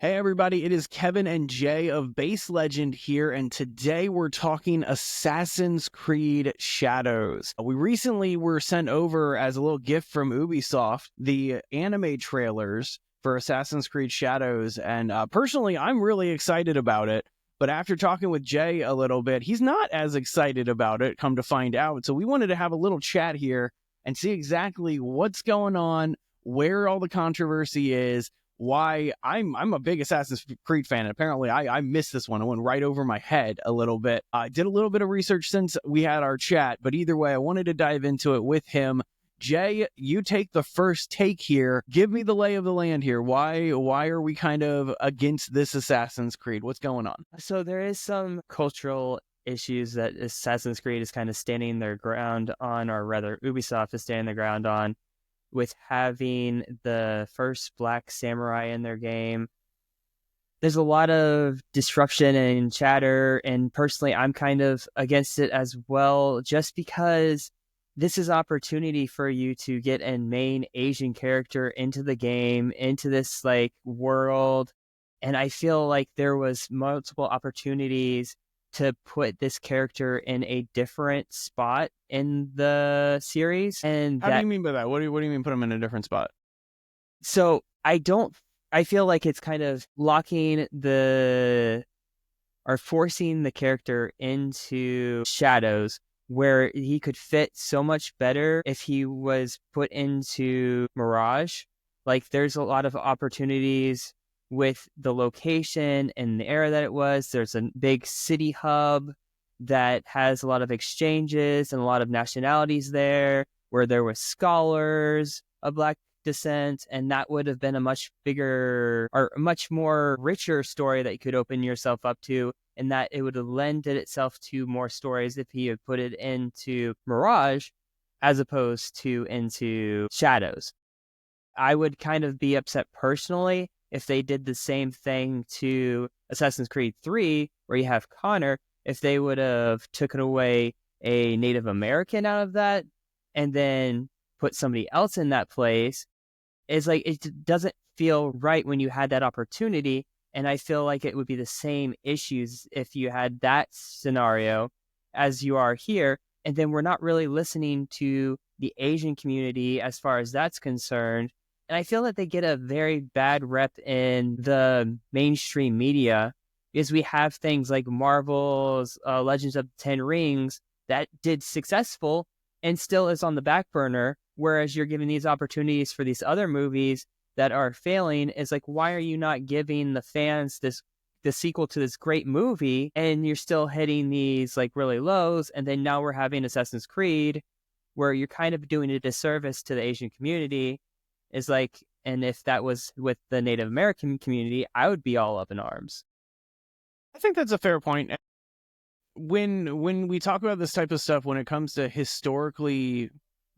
Hey everybody, it is Kevin and Jay of Base Legend here, and today we're talking Assassin's Creed Shadows. We recently were sent over as a little gift from Ubisoft the anime trailers for Assassin's Creed Shadows, and personally, I'm really excited about it. But after talking with Jay a little bit, he's not as excited about it, come to find out. So we wanted to have a little chat here and see exactly what's going on, where all the controversy is, why I'm a big Assassin's Creed fan. And apparently I missed this one. It went right over my head a little bit. I did a little bit of research since we had our chat, but either way, I wanted to dive into it with him. Jay, you take the first take here. Give me the lay of the land here. Why are we kind of against this Assassin's Creed? What's going on? So there is some cultural issues that Assassin's Creed is kind of standing their ground on, or rather Ubisoft is standing their ground on, with having the first Black Samurai in their game. There's a lot of disruption and chatter, and personally I'm kind of against it as well, just because this is opportunity for you to get a main Asian character into the game, into this like world. And I feel like there was multiple opportunities to put this character in a different spot in the series. And How do you mean by that? What do you mean put him in a different spot? So I feel like it's kind of locking or forcing the character into Shadows, where he could fit so much better if he was put into Mirage. Like, there's a lot of opportunities with the location and the era that it was. There's a big city hub that has a lot of exchanges and a lot of nationalities there, where there were scholars of Black descent, and that would have been a much bigger or a much more richer story that you could open yourself up to, and that it would have lended itself to more stories if he had put it into Mirage as opposed to into Shadows. I would kind of be upset personally if they did the same thing to Assassin's Creed 3, where you have Connor, if they would have taken away a Native American out of that and then put somebody else in that place. It's like, it doesn't feel right when you had that opportunity. And I feel like it would be the same issues if you had that scenario as you are here. And then we're not really listening to the Asian community as far as that's concerned. And I feel that they get a very bad rep in the mainstream media, because we have things like Marvel's Legends of the Ten Rings that did successful and still is on the back burner, whereas you're giving these opportunities for these other movies that are failing. Is like, why are you not giving the fans the sequel to this great movie, and you're still hitting these like really lows? And then now we're having Assassin's Creed, where you're kind of doing a disservice to the Asian community. Is like, and if that was with the Native American community, I would be all up in arms. I think that's a fair point. When we talk about this type of stuff, when it comes to historically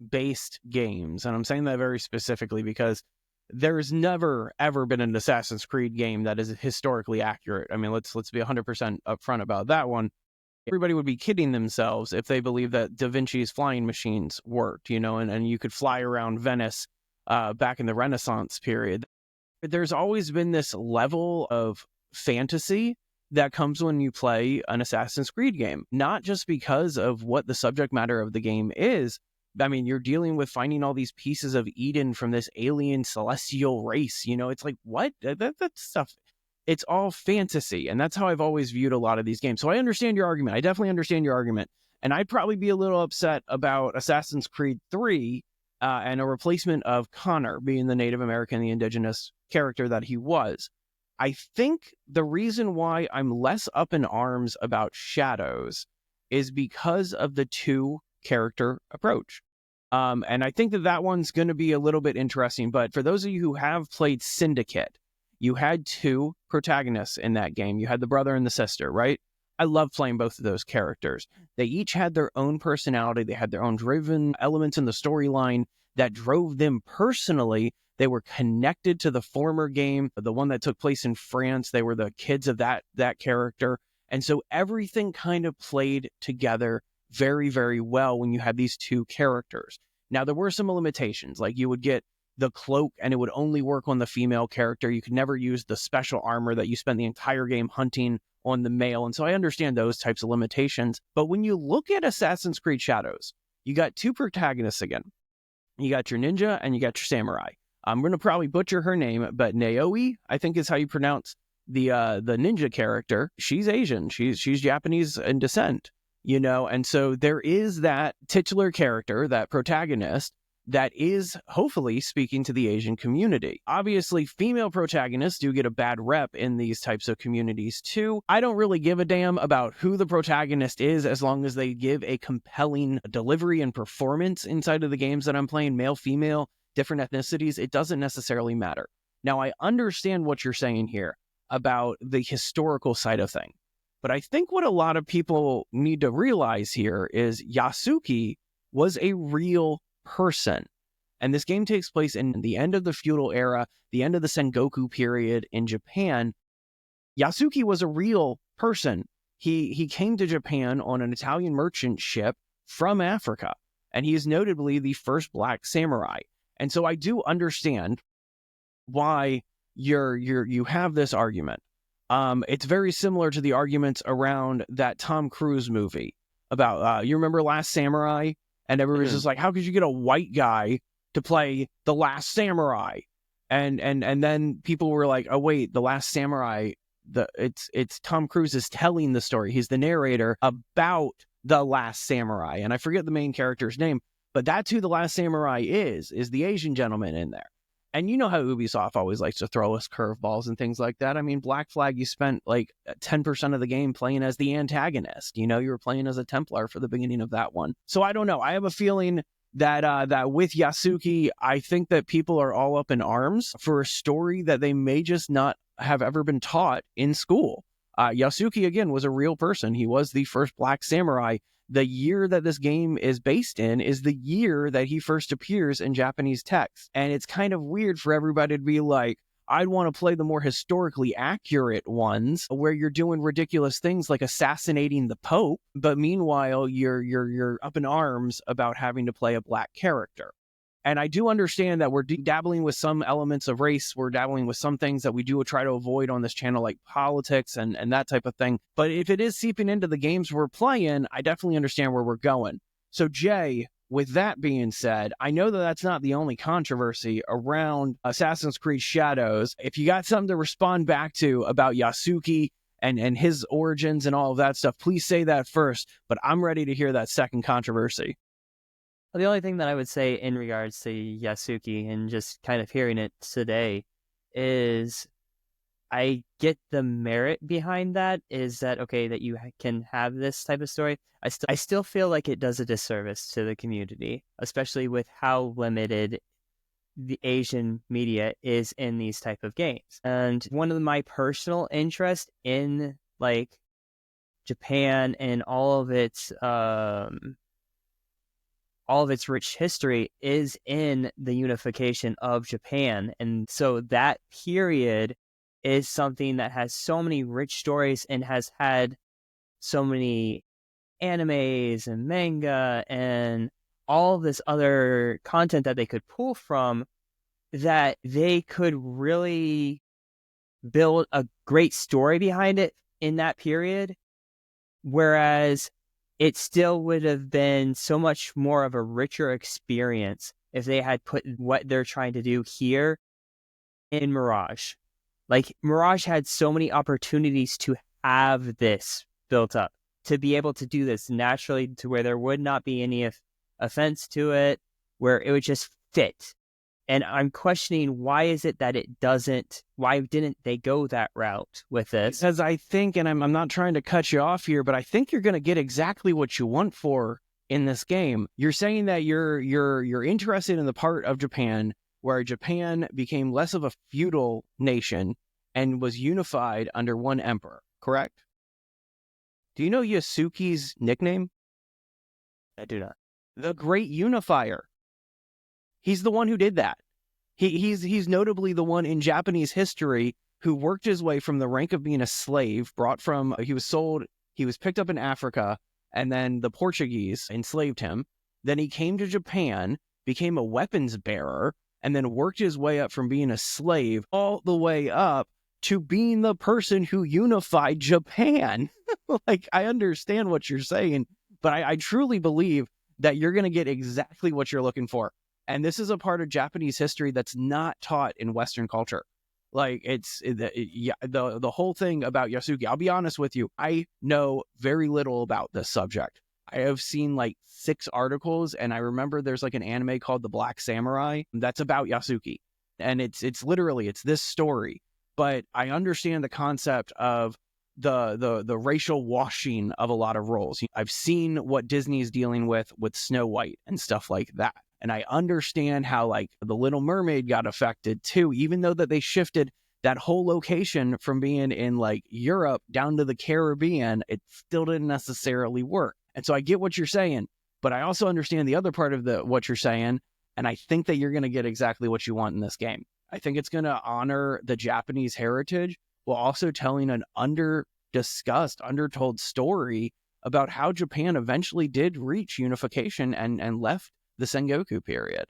based games, and I'm saying that very specifically because there's never ever been an Assassin's Creed game that is historically accurate. I mean, let's be 100% upfront about that one. Everybody would be kidding themselves if they believed that Da Vinci's flying machines worked, and you could fly around Venice back in the Renaissance period. There's always been this level of fantasy that comes when you play an Assassin's Creed game, not just because of what the subject matter of the game is. I mean, you're dealing with finding all these pieces of Eden from this alien celestial race. It's like, what? That stuff, it's all fantasy. And that's how I've always viewed a lot of these games. So I understand your argument. I definitely understand your argument. And I'd probably be a little upset about Assassin's Creed 3 and a replacement of Connor being the Native American, the indigenous character that he was. I think the reason why I'm less up in arms about Shadows is because of the two character approach. And I think that one's going to be a little bit interesting. But for those of you who have played Syndicate, you had two protagonists in that game. You had the brother and the sister, right? I love playing both of those characters. They each had their own personality. They had their own driven elements in the storyline that drove them personally. They were connected to the former game, the one that took place in France. They were the kids of that character. And so everything kind of played together very, very well when you had these two characters. Now, there were some limitations, like you would get the cloak and it would only work on the female character. You could never use the special armor that you spend the entire game hunting on the male. And so I understand those types of limitations. But when you look at Assassin's Creed Shadows, you got two protagonists again. You got your ninja and you got your samurai. I'm going to probably butcher her name, but Naoi, I think is how you pronounce the ninja character. She's Asian. She's Japanese in descent, you know? And so there is that titular character, that protagonist, that is hopefully speaking to the Asian community. Obviously, female protagonists do get a bad rep in these types of communities too. I don't really give a damn about who the protagonist is as long as they give a compelling delivery and performance inside of the games that I'm playing, male, female, different ethnicities. It doesn't necessarily matter. Now, I understand what you're saying here about the historical side of things, but I think what a lot of people need to realize here is Yasuki was a real person. And this game takes place in the end of the feudal era, the end of the Sengoku period in Japan. Yasuki was a real person. He came to Japan on an Italian merchant ship from Africa, and he is notably the first black samurai. And so I do understand why you have this argument. It's very similar to the arguments around that Tom Cruise movie about you remember Last Samurai? And everybody's just like, how could you get a white guy to play The Last Samurai? And then people were like, oh wait, The Last Samurai, it's Tom Cruise is telling the story. He's the narrator about The Last Samurai. And I forget the main character's name, but that's who The Last Samurai is the Asian gentleman in there. And you know how Ubisoft always likes to throw us curveballs and things like that. I mean, Black Flag, you spent like 10% of the game playing as the antagonist. You know, you were playing as a Templar for the beginning of that one. So I don't know. I have a feeling that that with Yasuki, I think that people are all up in arms for a story that they may just not have ever been taught in school. Yasuki, again, was a real person. He was the first black samurai. The year that this game is based in is the year that he first appears in Japanese text. And it's kind of weird for everybody to be like, I'd want to play the more historically accurate ones where you're doing ridiculous things like assassinating the Pope, but meanwhile you're up in arms about having to play a black character. And I do understand that we're dabbling with some elements of race. We're dabbling with some things that we do try to avoid on this channel, like politics and that type of thing. But if it is seeping into the games we're playing, I definitely understand where we're going. So Jay, with that being said, I know that that's not the only controversy around Assassin's Creed Shadows. If you got something to respond back to about Yasuki and his origins and all of that stuff, please say that first. But I'm ready to hear that second controversy. The only thing that I would say in regards to Yasuki and just kind of hearing it today is I get the merit behind that. Is that okay that you can have this type of story? I still feel like it does a disservice to the community, especially with how limited the Asian media is in these type of games. And one of my personal interest in like Japan and all of its rich history is in the unification of Japan. And so that period is something that has so many rich stories and has had so many animes and manga and all this other content that they could pull from, that they could really build a great story behind it in that period. Whereas it still would have been so much more of a richer experience if they had put what they're trying to do here in Mirage. Like, Mirage had so many opportunities to have this built up, to be able to do this naturally, to where there would not be any offense to it, where it would just fit. And I'm questioning, why is it that it doesn't, why didn't they go that route with this? Because I think, and I'm not trying to cut you off here, but I think you're going to get exactly what you want for in this game. You're saying that you're interested in the part of Japan where Japan became less of a feudal nation and was unified under one emperor, correct? Do you know Yasuki's nickname? I do not. The Great Unifier. He's the one who did that. He's notably the one in Japanese history who worked his way from the rank of being a slave, he was picked up in Africa, and then the Portuguese enslaved him. Then he came to Japan, became a weapons bearer, and then worked his way up from being a slave all the way up to being the person who unified Japan. Like, I understand what you're saying, but I truly believe that you're going to get exactly what you're looking for. And this is a part of Japanese history that's not taught in Western culture. Like, the whole thing about Yasuki. I'll be honest with you. I know very little about this subject. I have seen like 6 articles, and I remember there's like an anime called The Black Samurai that's about Yasuki. And it's literally, it's this story. But I understand the concept of the racial washing of a lot of roles. I've seen what Disney's dealing with Snow White and stuff like that. And I understand how like the Little Mermaid got affected too, even though that they shifted that whole location from being in like Europe down to the Caribbean, it still didn't necessarily work. And so I get what you're saying, but I also understand the other part of what you're saying. And I think that you're going to get exactly what you want in this game. I think it's going to honor the Japanese heritage while also telling an underdiscussed, undertold story about how Japan eventually did reach unification and left the Sengoku period.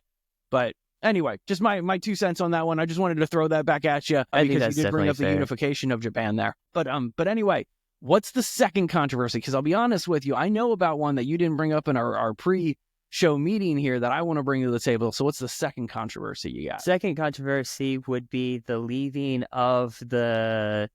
But anyway, just my 2 cents on that one. I just wanted to throw that back at you because you did bring up the unification of Japan there. But anyway, what's the second controversy? Because I'll be honest with you, I know about one that you didn't bring up in our pre-show meeting here that I want to bring to the table. So what's the second controversy you got? Second controversy would be the leaving of the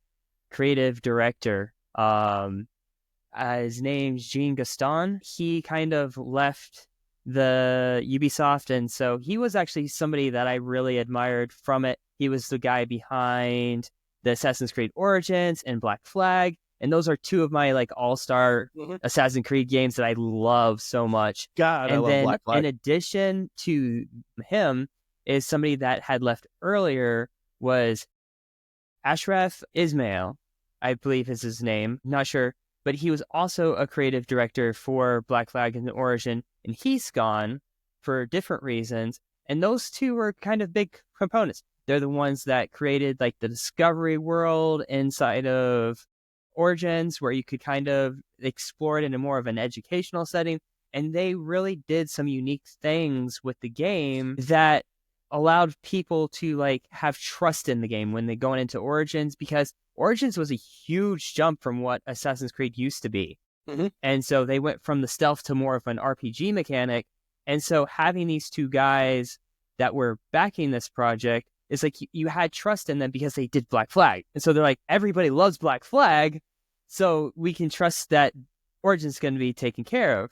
creative director. His name's Jean Gaston. He kind of left the Ubisoft, and so he was actually somebody that I really admired from it. He was the guy behind the Assassin's Creed Origins and Black Flag, and those are 2 of my like all-star Assassin's Creed games that I love so much. God, and I love then Black Flag. In addition to him is somebody that had left earlier was Ashraf Ismail, I believe is his name, not sure, but he was also a creative director for Black Flag and Origin, and he's gone for different reasons. And those 2 were kind of big components. They're the ones that created like the discovery world inside of Origins, where you could kind of explore it in a more of an educational setting. And they really did some unique things with the game that allowed people to like have trust in the game when they go into Origins, because Origins was a huge jump from what Assassin's Creed used to be. And so they went from the stealth to more of an RPG mechanic. And so having these 2 guys that were backing this project is like you had trust in them because they did Black Flag. And so they're like, everybody loves Black Flag, so we can trust that Origin's going to be taken care of.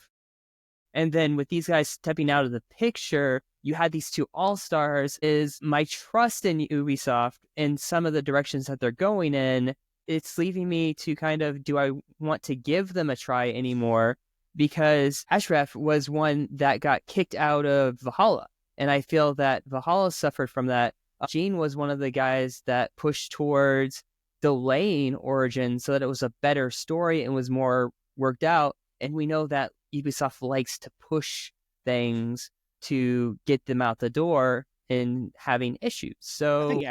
And then with these guys stepping out of the picture, you had these 2 all-stars. Is my trust in Ubisoft and some of the directions that they're going in, it's leaving me to kind of, do I want to give them a try anymore? Because Ashraf was one that got kicked out of Valhalla. And I feel that Valhalla suffered from that. Gene was one of the guys that pushed towards delaying Origin so that it was a better story and was more worked out. And we know that Ubisoft likes to push things to get them out the door and having issues. So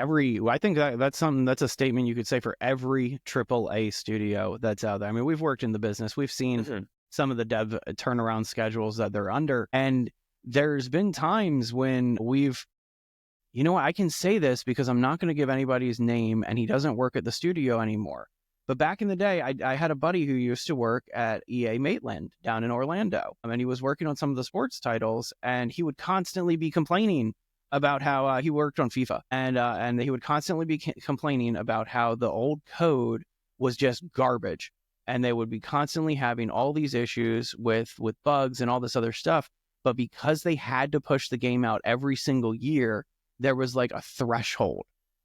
I think that's something, that's a statement you could say for every AAA studio that's out there. I mean, we've worked in the business. We've seen some of the dev turnaround schedules that they're under. And there's been times when I can say this because I'm not going to give anybody's name, and he doesn't work at the studio anymore. But back in the day, I had a buddy who used to work at EA Maitland down in Orlando. I mean, he was working on some of the sports titles, and he would constantly be complaining about how he worked on FIFA, and he would constantly be complaining about how the old code was just garbage, and they would be constantly having all these issues with bugs and all this other stuff. But because they had to push the game out every single year, there was like a threshold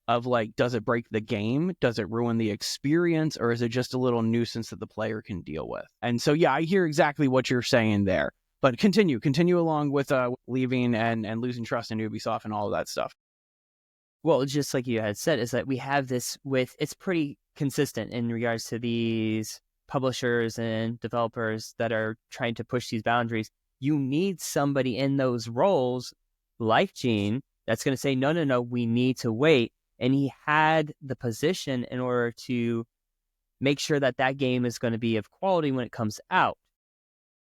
of like, does it break the game? Does it ruin the experience? Or is it just a little nuisance that the player can deal with? And so, yeah, I hear exactly what you're saying there. But continue along with leaving and losing trust in Ubisoft and all of that stuff. Well, just like you had said, is that we have this it's pretty consistent in regards to these publishers and developers that are trying to push these boundaries. You need somebody in those roles like Gene that's going to say, no, we need to wait. And he had the position in order to make sure that game is going to be of quality when it comes out.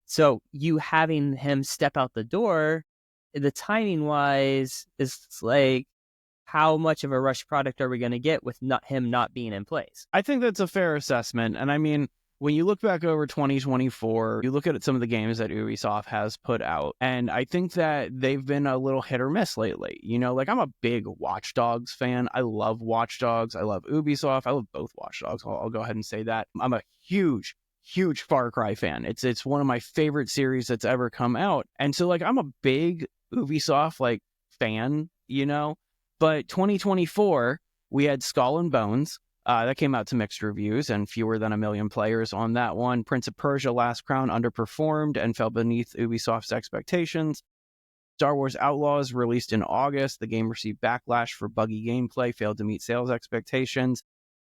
So you having him step out the door the timing wise is like, how much of a rush product are we going to get with him not being in place? I think that's a fair assessment. And I mean, when you look back over 2024, you look at some of the games that Ubisoft has put out, and I think that they've been a little hit or miss lately. You know, like I'm a big Watch Dogs fan. I love Watch Dogs. I love Ubisoft. I love both Watch Dogs. I'll go ahead and say that. I'm a huge Far Cry fan. It's one of my favorite series that's ever come out. And so like I'm a big Ubisoft like fan, you know. But 2024, we had Skull and Bones. That came out to mixed reviews and fewer than 1 million players on that one. Prince of Persia: Last Crown underperformed and fell beneath Ubisoft's expectations. Star Wars Outlaws released in August. The game received backlash for buggy gameplay, failed to meet sales expectations.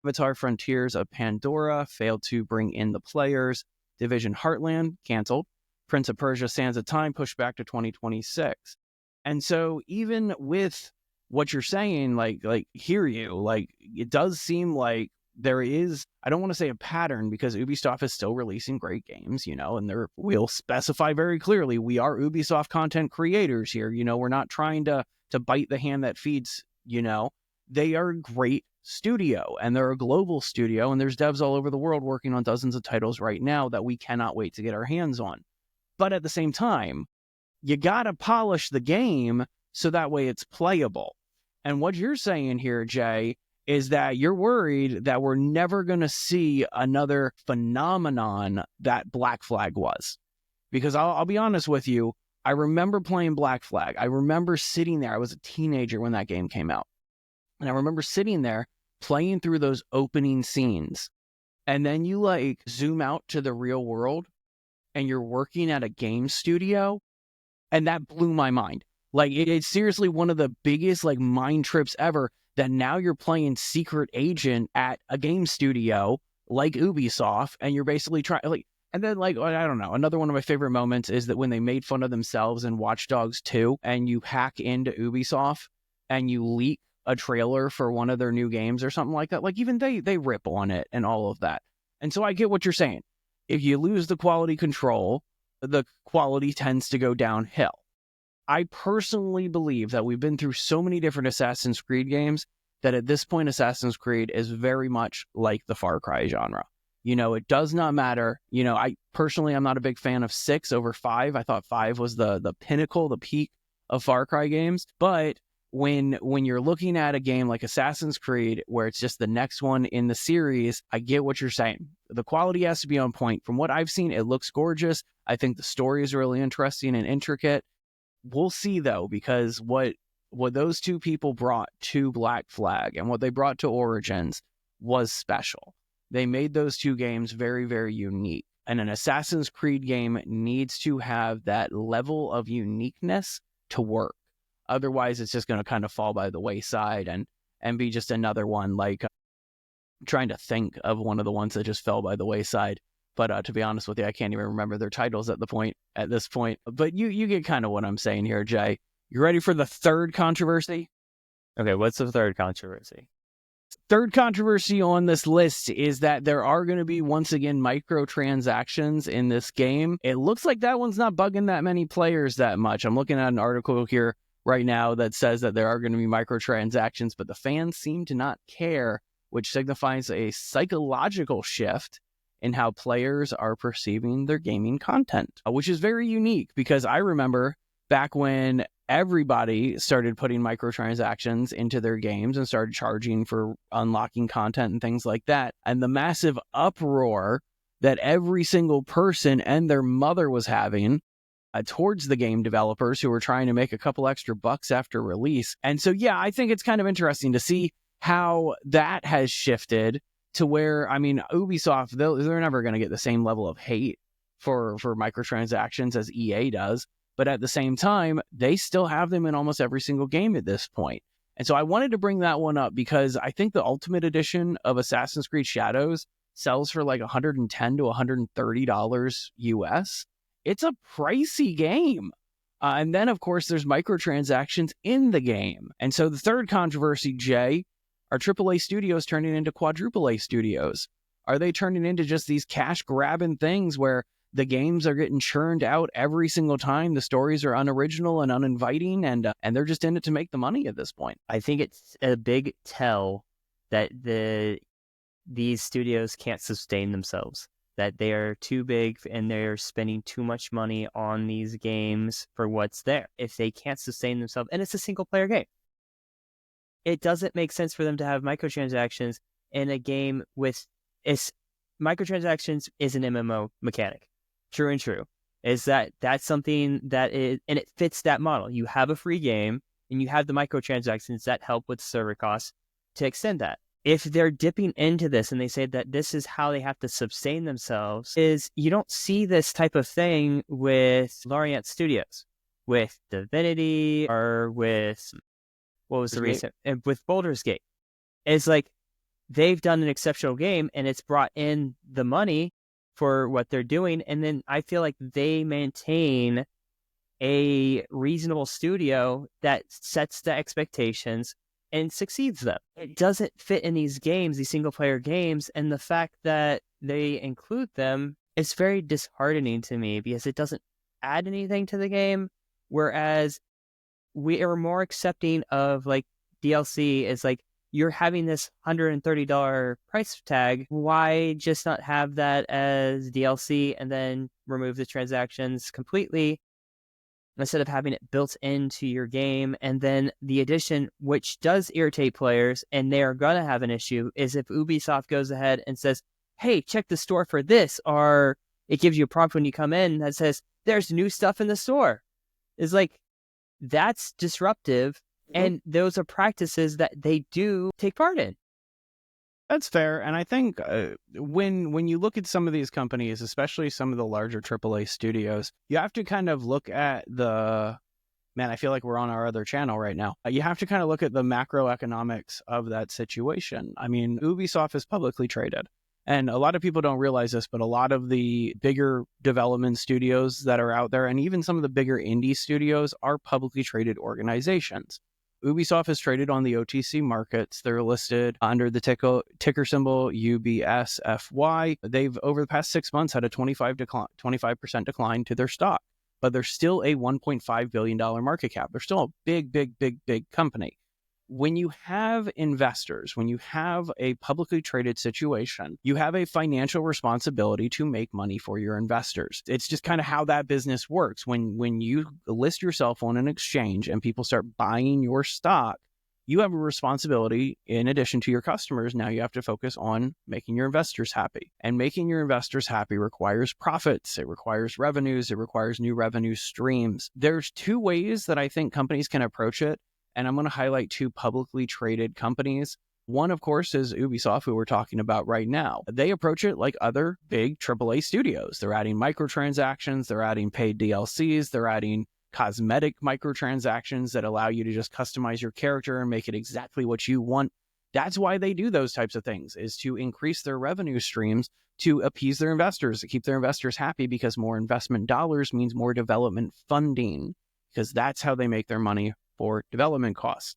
Avatar: Frontiers of Pandora failed to bring in the players. Division Heartland canceled. Prince of Persia: Sands of Time pushed back to 2026. And so even with what you're saying, like hear you, like it does seem like there is, I don't want to say a pattern because Ubisoft is still releasing great games, you know, and we'll specify very clearly, we are Ubisoft content creators here, you know, we're not trying to bite the hand that feeds, you know. They are a great studio and they're a global studio and there's devs all over the world working on dozens of titles right now that we cannot wait to get our hands on. But at the same time, you gotta polish the game so that way it's playable. And what you're saying here, Jay, is that you're worried that we're never going to see another phenomenon that Black Flag was. Because I'll be honest with you, I remember playing Black Flag. I remember sitting there. I was a teenager when that game came out. And I remember sitting there playing through those opening scenes. And then you like zoom out to the real world and you're working at a game studio. And that blew my mind. Like, it's seriously one of the biggest, like, mind trips ever that now you're playing secret agent at a game studio like Ubisoft, and you're basically trying, like, and then, like, I don't know, another one of my favorite moments is that when they made fun of themselves in Watch Dogs 2, and you hack into Ubisoft, and you leak a trailer for one of their new games or something like that, like, even they rip on it and all of that. And so I get what you're saying. If you lose the quality control, the quality tends to go downhill. I personally believe that we've been through so many different Assassin's Creed games that at this point, Assassin's Creed is very much like the Far Cry genre. You know, it does not matter. You know, I'm not a big fan of 6 over 5. I thought 5 was the pinnacle, the peak of Far Cry games. But when you're looking at a game like Assassin's Creed, where it's just the next one in the series, I get what you're saying. The quality has to be on point. From what I've seen, it looks gorgeous. I think the story is really interesting and intricate. We'll see, though, because what those two people brought to Black Flag and what they brought to Origins was special. They made those two games very, very unique. And an Assassin's Creed game needs to have that level of uniqueness to work. Otherwise, it's just going to kind of fall by the wayside and be just another one. Like, I'm trying to think of one of the ones that just fell by the wayside. But to be honest with you, I can't even remember their titles at this point. But you get kind of what I'm saying here, Jay. You ready for the third controversy? Okay, what's the third controversy? Third controversy on this list is that there are going to be, once again, microtransactions in this game. It looks like that one's not bugging that many players that much. I'm looking at an article here right now that says that there are going to be microtransactions, but the fans seem to not care, which signifies a psychological shift in how players are perceiving their gaming content, which is very unique because I remember back when everybody started putting microtransactions into their games and started charging for unlocking content and things like that, and the massive uproar that every single person and their mother was having towards the game developers who were trying to make a couple extra bucks after release. And so, yeah, I think it's kind of interesting to see how that has shifted to where, I mean, Ubisoft, they're never going to get the same level of hate for microtransactions as EA does. But at the same time, they still have them in almost every single game at this point. And so I wanted to bring that one up because I think the Ultimate Edition of Assassin's Creed Shadows sells for like $110 to $130 US. It's a pricey game. And then, of course, there's microtransactions in the game. And so the third controversy, Jay, are AAA studios turning into quadruple A studios? Are they turning into just these cash-grabbing things where The games are getting churned out every single time. The stories are unoriginal and uninviting, and they're just in it to make the money at this point. I think it's a big tell that these studios can't sustain themselves, that they are too big and they're spending too much money on these games for what's there. If they can't sustain themselves, and it's a single player game, it doesn't make sense for them to have microtransactions in a game with microtransactions is an MMO mechanic. True and true. Is that's something that is, and it fits that model. You have a free game and you have the microtransactions that help with server costs to extend that. If they're dipping into this and they say that this is how they have to sustain themselves, is you don't see this type of thing with Lariat Studios, with Divinity, or with, what was the recent, and with Baldur's Gate. It's like they've done an exceptional game and it's brought in the money for what they're doing. And then I feel like they maintain a reasonable studio that sets the expectations and succeeds them. It doesn't fit in these games, these single player games, and the fact that they include them is very disheartening to me because it doesn't add anything to the game. Whereas we are more accepting of like DLC is like, you're having this $130 price tag. Why just not have that as DLC and then remove the transactions completely instead of having it built into your game? And then the addition, which does irritate players, and they are going to have an issue, is if Ubisoft goes ahead and says, hey, check the store for this, or it gives you a prompt when you come in that says, there's new stuff in the store. It's like, that's disruptive. And those are practices that they do take part in. That's fair. And I think when you look at some of these companies, especially some of the larger AAA studios, you have to kind of look at man, I feel like we're on our other channel right now. You have to kind of look at the macroeconomics of that situation. I mean, Ubisoft is publicly traded. And a lot of people don't realize this, but a lot of the bigger development studios that are out there, and even some of the bigger indie studios, are publicly traded organizations. Ubisoft is traded on the OTC markets. They're listed under the ticker symbol UBSFY. They've, over the past 6 months, had a 25% decline to their stock, but they're still a $1.5 billion market cap. They're still a big company. When you have investors, when you have a publicly traded situation, you have a financial responsibility to make money for your investors. It's just kind of how that business works. When you list yourself on an exchange and people start buying your stock, you have a responsibility in addition to your customers. Now you have to focus on making your investors happy. And making your investors happy requires profits. It requires revenues. It requires new revenue streams. There's two ways that I think companies can approach it. And I'm going to highlight two publicly traded companies. One, of course, is Ubisoft, who we're talking about right now. They approach it like other big AAA studios. They're adding microtransactions. They're adding paid DLCs. They're adding cosmetic microtransactions that allow you to just customize your character and make it exactly what you want. That's why they do those types of things, is to increase their revenue streams, to appease their investors, to keep their investors happy, because more investment dollars means more development funding, because that's how they make their money for development costs.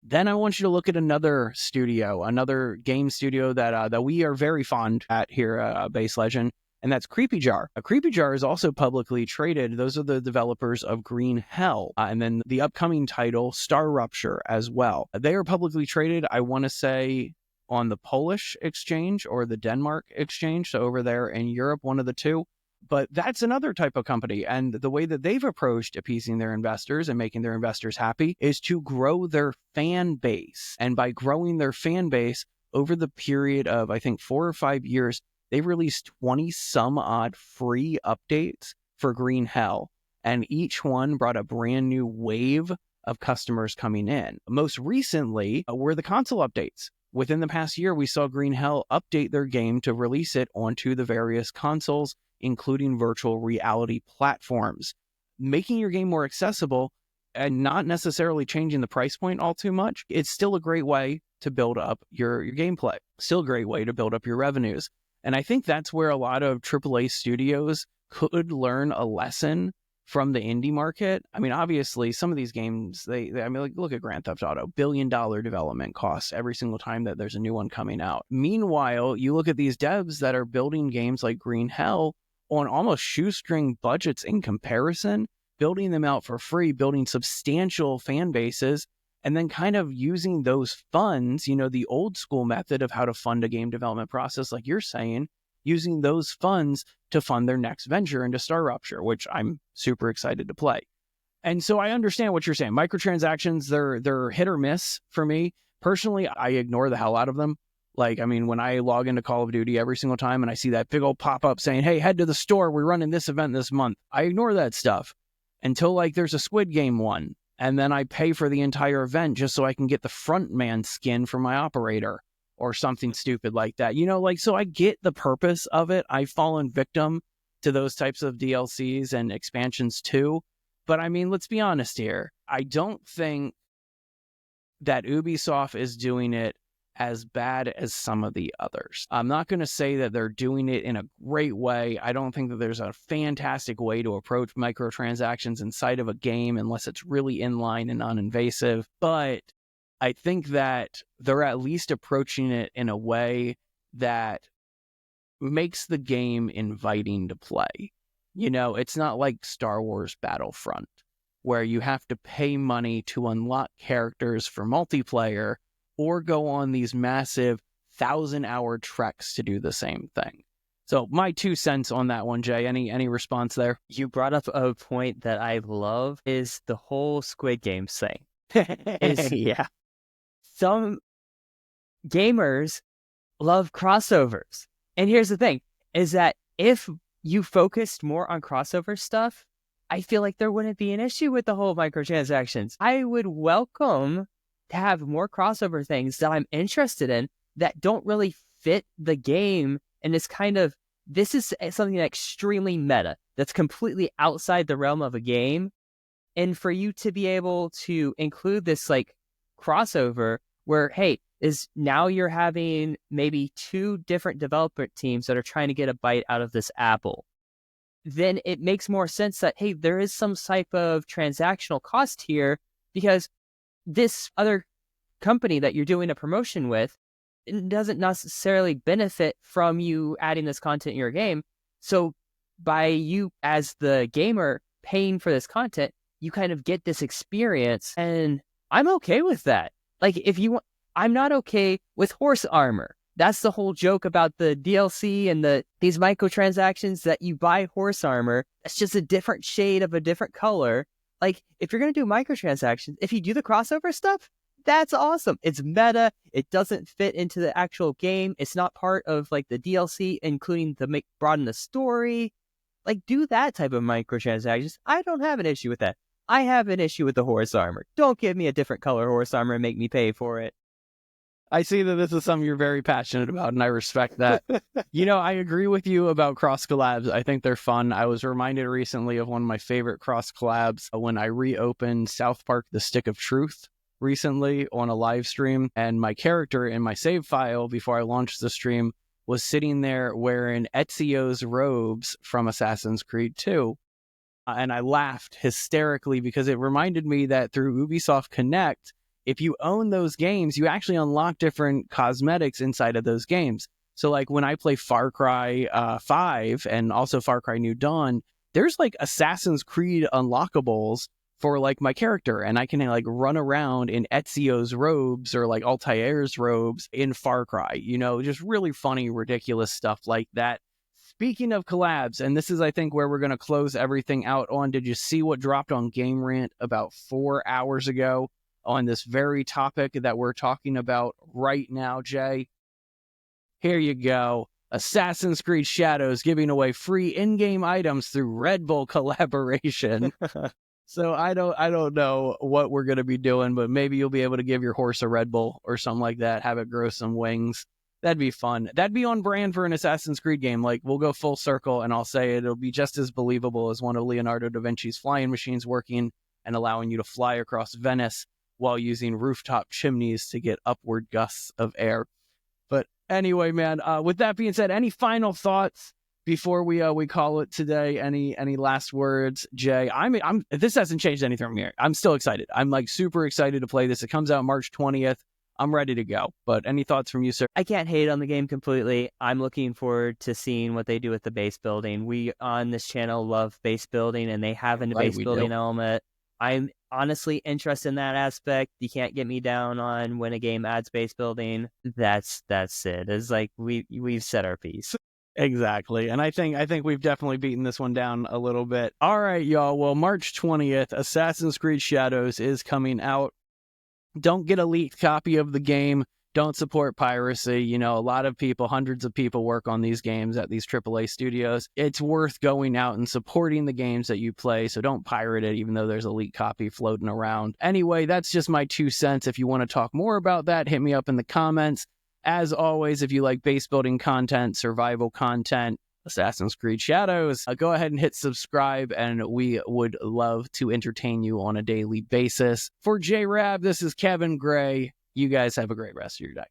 Then I want you to look at another studio, another game studio that we are very fond at here at Base Legend, and that's Creepy Jar. Creepy Jar is also publicly traded. Those are the developers of Green Hell, and then the upcoming title, Star Rupture, as well. They are publicly traded, I want to say, on the Polish exchange or the Denmark exchange, so over there in Europe, one of the two. But that's another type of company. And the way that they've approached appeasing their investors and making their investors happy is to grow their fan base. And by growing their fan base over the period of, I think, 4 or 5 years, they've released 20 some odd free updates for Green Hell. And each one brought a brand new wave of customers coming in. Most recently were the console updates. Within the past year, we saw Green Hell update their game to release it onto the various consoles, including virtual reality platforms, making your game more accessible and not necessarily changing the price point all too much. It's still a great way to build up your gameplay, still a great way to build up your revenues. And I think that's where a lot of AAA studios could learn a lesson from the indie market. I mean, obviously, some of these games, I mean, like, look at Grand Theft Auto, $1 billion development costs every single time that there's a new one coming out. Meanwhile, you look at these devs that are building games like Green Hell on almost shoestring budgets in comparison, building them out for free, building substantial fan bases, and then kind of using those funds, the old school method of how to fund a game development process, like you're saying, using those funds to fund their next venture into Star Rupture, which I'm super excited to play. And so I understand what you're saying. Microtransactions, they're hit or miss for me. Personally, I ignore the hell out of them. Like, I mean, when I log into Call of Duty every single time and I see that big old pop-up saying, hey, head to the store, we're running this event this month, I ignore that stuff until like there's a Squid Game one. And then I pay for the entire event just so I can get the front man skin for my operator or something stupid like that. So I get the purpose of it. I've fallen victim to those types of DLCs and expansions too. But I mean, let's be honest here. I don't think that Ubisoft is doing it as bad as some of the others. I'm not going to say that they're doing it in a great way. I don't think that there's a fantastic way to approach microtransactions inside of a game unless it's really inline and non-invasive. But I think that they're at least approaching it in a way that makes the game inviting to play. It's not like Star Wars Battlefront, where you have to pay money to unlock characters for multiplayer or go on these massive 1,000-hour treks to do the same thing. So my 2 cents on that one, Jay. Any response there? You brought up a point that I love is the whole Squid Game thing. Yeah. Some gamers love crossovers. And here's the thing, is that if you focused more on crossover stuff, I feel like there wouldn't be an issue with the whole microtransactions. I would welcome to have more crossover things that I'm interested in that don't really fit the game. And this is something extremely meta that's completely outside the realm of a game. And for you to be able to include this like crossover where, hey, now you're having maybe 2 different developer teams that are trying to get a bite out of this apple, then it makes more sense that, hey, there is some type of transactional cost here because this other company that you're doing a promotion with doesn't necessarily benefit from you adding this content in your game. So by you as the gamer paying for this content, you kind of get this experience, and I'm okay with that. Like, if you want, I'm not okay with horse armor. That's the whole joke about the DLC and these microtransactions, that you buy horse armor. That's just a different shade of a different color. Like, if you're going to do microtransactions, if you do the crossover stuff, that's awesome. It's meta. It doesn't fit into the actual game. It's not part of like the DLC, including broaden the story. Like, do that type of microtransactions. I don't have an issue with that. I have an issue with the horse armor. Don't give me a different color horse armor and make me pay for it. I see that this is something you're very passionate about, and I respect that. I agree with you about cross collabs. I think they're fun. I was reminded recently of one of my favorite cross collabs when I reopened South Park: The Stick of Truth recently on a live stream, and my character in my save file before I launched the stream was sitting there wearing Ezio's robes from Assassin's Creed 2. And I laughed hysterically because it reminded me that through Ubisoft Connect, if you own those games, you actually unlock different cosmetics inside of those games. So like when I play Far Cry 5 and also Far Cry New Dawn, there's like Assassin's Creed unlockables for like my character, and I can like run around in Ezio's robes or like Altair's robes in Far Cry, just really funny, ridiculous stuff like that. Speaking of collabs, and this is, I think, where we're going to close everything out on, did you see what dropped on Game Rant about 4 hours ago on this very topic that we're talking about right now, Jay? Here you go. Assassin's Creed Shadows giving away free in-game items through Red Bull collaboration. So I don't know what we're going to be doing, but maybe you'll be able to give your horse a Red Bull or something like that, have it grow some wings. That'd be fun. That'd be on brand for an Assassin's Creed game. Like, we'll go full circle, and I'll say it'll be just as believable as one of Leonardo da Vinci's flying machines working and allowing you to fly across Venice while using rooftop chimneys to get upward gusts of air. But anyway, man, with that being said, any final thoughts before we call it today? Any last words, Jay? This hasn't changed anything from here. I'm still excited. I'm like super excited to play this. It comes out March 20th. I'm ready to go. But any thoughts from you, sir? I can't hate on the game completely. I'm looking forward to seeing what they do with the base building. We on this channel love base building, and they have a Right, base we building do. element. I'm honestly interested in that aspect. You can't get me down on when a game adds base building. That's it. It's like we've said our piece. Exactly. And I think we've definitely beaten this one down a little bit. All right, y'all. Well, March 20th, Assassin's Creed Shadows is coming out. Don't get a leaked copy of the game. Don't support piracy. You know, a lot of people, hundreds of people work on these games at these AAA studios. It's worth going out and supporting the games that you play, so don't pirate it, even though there's a leaked copy floating around. Anyway, that's just my 2 cents. If you want to talk more about that, hit me up in the comments. As always, if you like base building content, survival content, Assassin's Creed Shadows, go ahead and hit subscribe, and we would love to entertain you on a daily basis. For JRab, this is Kevin Gray. You guys have a great rest of your day.